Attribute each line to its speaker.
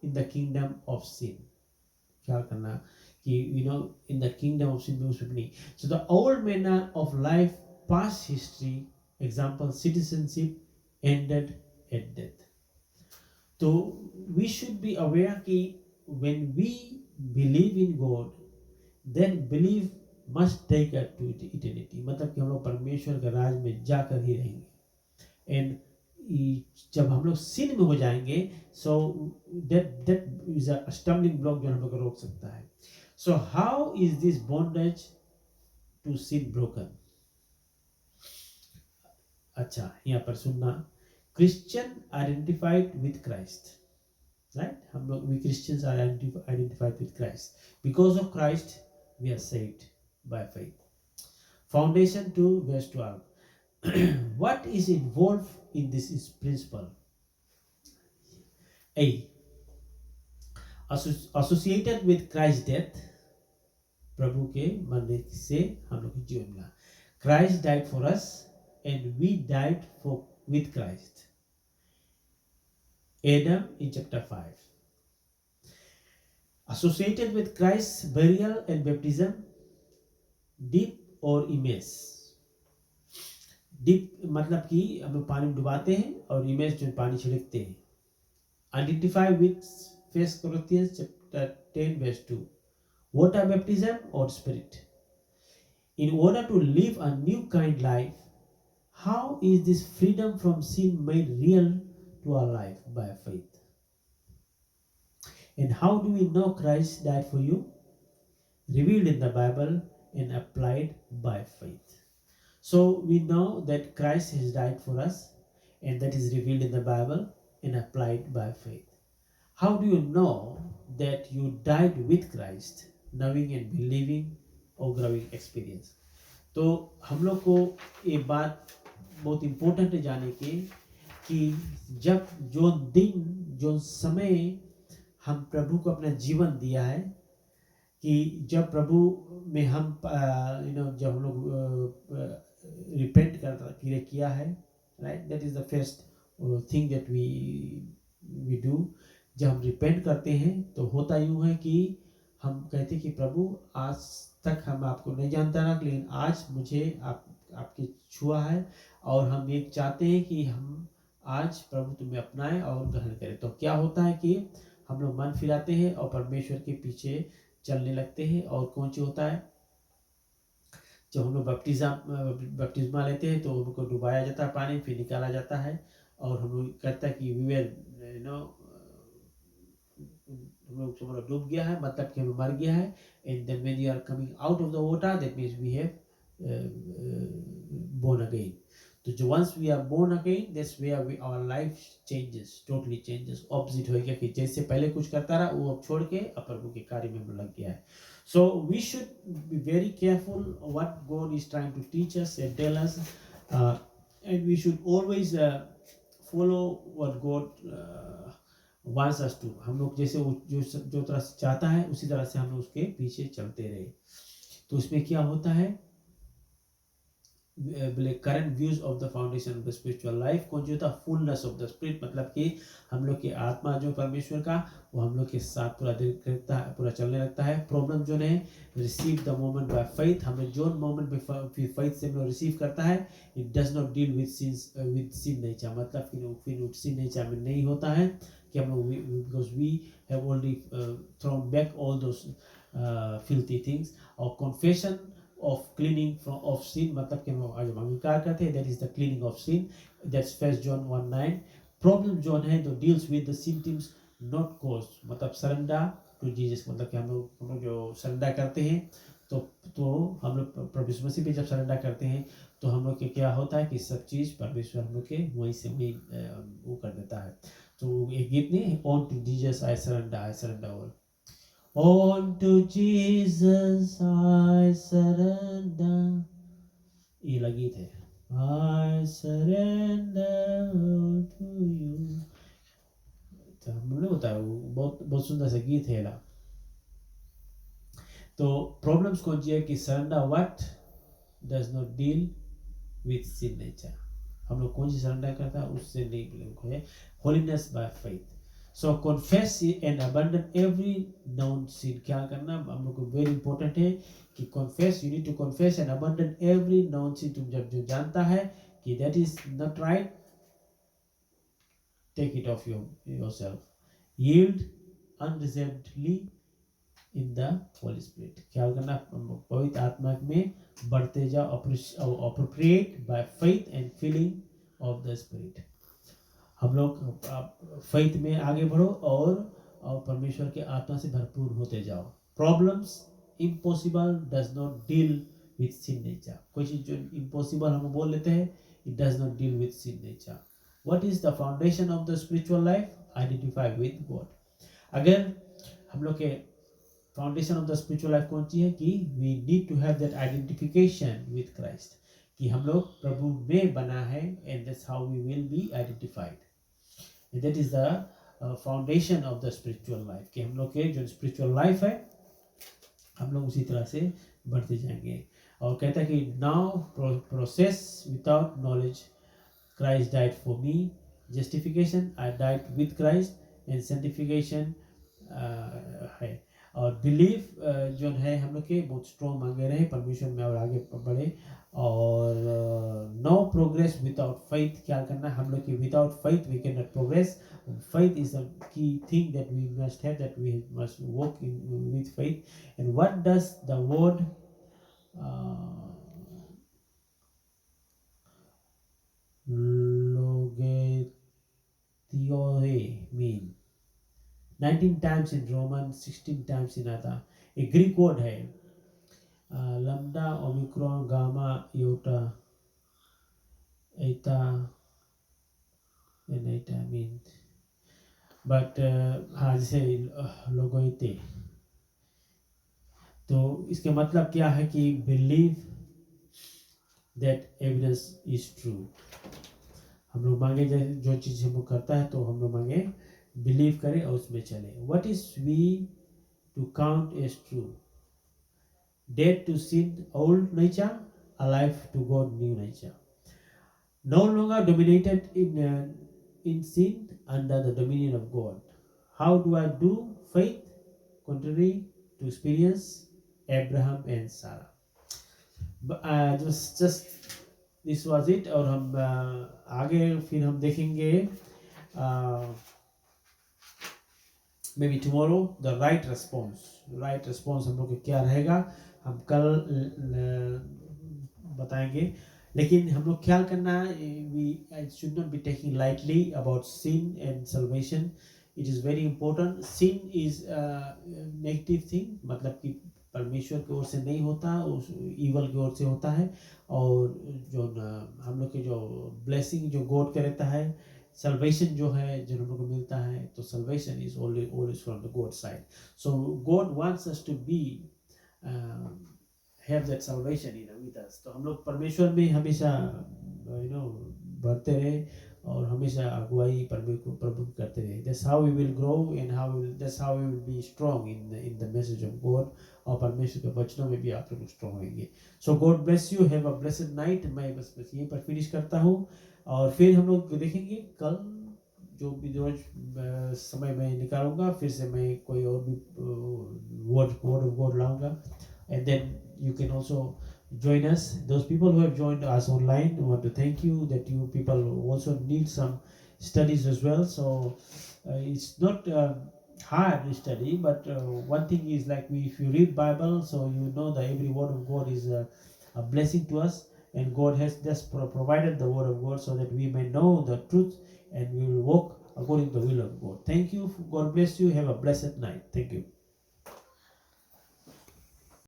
Speaker 1: in the kingdom of sin. ख्याल करना कि in the kingdom of sin means नहीं. So the old manner of life, past history, example citizenship, ended at death. So we should be aware कि when we believe in God, then belief must take us to eternity. मतलब कि हम लोग परमेश्वर के राज में जाकर ही रहेंगे. एंड जब हम लोग सिन में हो जाएंगे, so that is a stumbling block जो हम लोग को रोक सकता है. So how is this bondage to sin broken? अच्छा, यहाँ पर सुनना. Christian identified with Christ, right. हम लोग we Christians are identified with Christ. Because of Christ we are saved by faith. Foundation 2 verse 12. What is involved in this is principle. A. Associated with Christ's death, प्रभु के मरने से हम लोग को जीवन मिला. Christ died for us and we died with Christ. Adam in chapter 5. Associated with Christ's burial and baptism, deep or immense. Deep मतलब कि हम लोग पानी में डुबाते हैं और इमेज जो पानी छिड़कते हैं. Identify with 1 Corinthians chapter 10 verse 2. Water baptism or spirit. In order to live a new kind life, how is this freedom from sin made real to our life? By faith. And how do we know Christ died for you? Revealed in the Bible and applied by faith. So we know that Christ has died for us, and that is revealed in the Bible and applied by faith. How do you know that you died with Christ? Knowing and believing or growing experience. तो हम लोग को ये बात बहुत important है जाने की कि जब जो दिन जो समय हम प्रभु को अपना जीवन दिया है, कि जब प्रभु में हम जब हम लोग रिपेंट किया है, right. That is the first thing that we do. जब हम रिपेंट करते हैं तो होता यूँ है कि हम कहते हैं कि प्रभु आज तक हम आपको नहीं जानता ना, लेकिन आज मुझे आपके छुआ है और हम ये चाहते हैं कि हम आज प्रभु तुम्हें अपनाएं और ग्रहण करें. तो क्या होता है कि हम लोग मन फिराते हैं और परमेश्वर के पीछे चलने लगते हैं. और कौन सी होता है, जब हम लोग बपटिस्मा लेते हैं तो उनको डुबाया जाता है पानी, फिर निकाला जाता है और हम लोग कहता है कि वी वेर हम लोग डूब गया है, मतलब कि हमें मर गया है. And then when you are coming out of the water, that means we have born again. तो जो once we are born again, that's where our life changes, totally changes. Opposite हो गया कि जैसे पहले कुछ करता रहा वो अब छोड़ के अब प्रभु के कार्य में लग गया है. So we should be very careful what God is trying to teach us and tell us, and we should always follow what God wants us to. हम लोग जैसे जो तरह से चाहता है उसी तरह से हम लोग उसके पीछे चलते रहे. तो इसमें क्या होता है, current views of the foundation of the spiritual life. कौन जो होता है, फुलनेस ऑफ द स्पिरिट, मतलब कि हम लोग की आत्मा जो परमेश्वर का वो हम लोग के साथ पूरा चलने लगता है. प्रॉब्लम जो है, receive the moment by faith. हमें जो मोमेंट में फेथ से हम रिसीव करता है, it does not deal with sin nature, मतलब फिर सिन नेचर में नहीं होता है कि हम लोग because we have already thrown back all those filthy things. और confession of cleaning of sin, मतलब कि हम आज अंगीकार करते हैं, that is the cleaning of sin. That's 1 John 1:9. Problem जो है तो deals with the symptoms not cause, मतलब surrender to Jesus, मतलब कि हम लोग जो surrender करते हैं तो हम लोग प्रभु यीशु मसीह पे जब surrender करते हैं तो हम लोग के क्या होता है कि सब चीज़ परमेश्वर हम लोग के वहीं से वहीं वो कर देता है. तो एक गीत नहीं, on to Jesus I surrender all. On to Jesus I surrender. ये लगी थे, I surrender all to you. तो हमने होता है वो बहुत सुंदर सा गीत है ना. तो प्रॉब्लम्स कौन सी है कि surrender what does not deal with sin nature. हम लोग कौन सी surrender करता है उससे नहीं बिलोंग है. Holiness by faith. So confess and abandon every known sin. क्या करना हम लोग को वेरी इंपॉर्टेंट है कि confess, you need to confess and abandon every known sin. तुम जब जो जानता है कि that is not right, take it off yourself. Yield unreservedly in the Holy Spirit. क्या करना, पवित्र आत्मा में बढ़ते जाओ, appropriate by faith and feeling of the Spirit. हम लोग फेथ में आगे बढ़ो और परमेश्वर के आत्मा से भरपूर होते जाओ। Problems impossible does not deal with sin nature. कोई चीज जो इम्पॉसिबल हम बोल लेते हैं, it does not deal with sin nature. What is the foundation of the spiritual life? Identify with God. अगर हम लोग के foundation of the spiritual life कौन सी है कि we need to have that identification with Christ, कि हम लोग प्रभु में बना है, and that's how we will be identified. That is the foundation of the spiritual life, कि हम लोग के जो स्पिरिचुअल लाइफ है हम लोग उसी तरह से बढ़ते जाएंगे। और कहता है कि now process without knowledge, Christ died for me. Justification, I died with Christ. And sanctification है। और बिलीफ जो है हम लोग के बहुत स्ट्रॉन्ग मांगे रहे परमेश्वर में और आगे बढ़े। और नो प्रोग्रेस विदाउट फेथ। क्या करना हम लोग की, without faith we can not progress. Faith is the key thing that we must have, that we must walk in with faith. And what does the word logethiore mean? 19 times in Roman, 16 times in other. A Greek word है, lambda, omicron, gamma, iota, eta, and eta mean. But हाँ, जैसे लोगोइते, तो इसके मतलब क्या है कि believe that evidence is true. हम लोग मांगे जो चीज़ हम लोग करता है तो हम लोग मांगे बिलीव करें और उसमें चले। What is we to count as true? Dead to sin old nature, alive to God new nature. No longer dominated in sin, under the dominion of God. How do I do faith? Contrary to experience, Abraham and Sarah. Just this was it। और हम आगे फिर हम देखेंगे may be tomorrow the right response. Right response हम लोग का क्या रहेगा हम कल बताएंगे। लेकिन हम लोग ख्याल करना, we should not be taking lightly about sin and salvation. It is very important. Sin is negative thing, मतलब कि परमेश्वर की ओर से नहीं होता, उस ईवल की ओर से होता है। और जो हम लोग के जो ब्लेसिंग जो गॉड का रहता है, सल्वेशन जो है जो हम लोग को मिलता है, तो salvation is always from the God side. So God wants us to be have that salvation with us। तो हम लोग परमेश्वर में हमेशा बढ़ते रहे और हमेशा अगुवाई प्रभु करते रहे। That's how we will grow and that's how we will be strong in the message of God। और परमेश्वर के वचनों में भी आप लोग स्ट्रॉन्ग होंगे। So God bless you, have a blessed night। मैं बस यहीं पर फिनिश करता हूँ और फिर हम लोग देखेंगे कल जो भी रोज समय मैं निकालूंगा, फिर से मैं कोई और भी वर्ड ऑफ गॉड लाऊंगा। And then you can also join us. Those people who have joined us online, I want to thank you that you people also need some studies as well. So it's not hard to study, but one thing is like if you read Bible, so you know that every word of God is a blessing to us, and God has just provided the word of God so that we may know the truth and we will walk according to the will of God. Thank you. God bless you. Have a blessed night. Thank you.